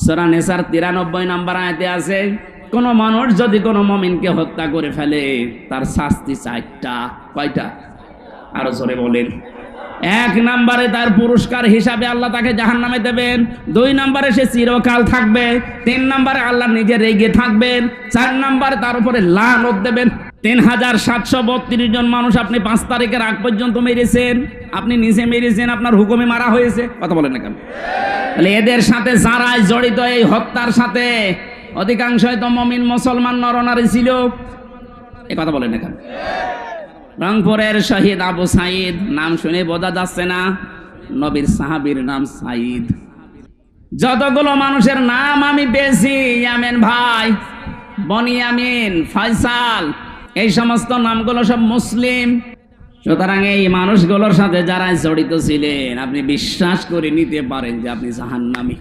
সূরা নিসার 93 নম্বর আয়াতে আছে, কোন মানুষ যদি কোন মুমিনকে হত্যা করে ফেলে তার শাস্তি 4টা। কয়টা? আরো জোরে বলেন। 1 নম্বরে তার পুরস্কার হিসাবে আল্লাহ তাকে জাহান্নামে দেবেন। 2 নম্বরে সে চিরকাল থাকবে। 3 নম্বরে আল্লাহ নিজে রেগে থাকবেন। 4 নম্বরে তার উপরে লানত দেবেন। 3732 জন মানুষ আপনি 5 তারিখের আগ পর্যন্ত মেরেছেন, আপনি নিজে মেরেছেন, আপনার হুকুমে মারা হয়েছে। কথা বলেন না কেন? তাহলে এদের সাথে যারাই জড়িত এই হত্যার সাথে, অধিকাংশই তো মুমিন মুসলমান নরনারী ছিল। এই কথা বলেন না কেন? রংপুরের শহীদ আবু সাইদ, নাম শুনে বোঝা যাচ্ছে না নবীর সাহাবীর নাম সাইদ। যতগুলো মানুষের নাম আমি পেয়েছি, ইয়ামিন ভাই, বনিয়ামিন, ফয়সাল, এই সমস্ত নামগুলো সব মুসলিম। সুতরাং এই মানুষগুলোর সাথে যারা জড়িত ছিলেন আপনি বিশ্বাস করে নিতে পারেন যে আপনি জাহান্নামী।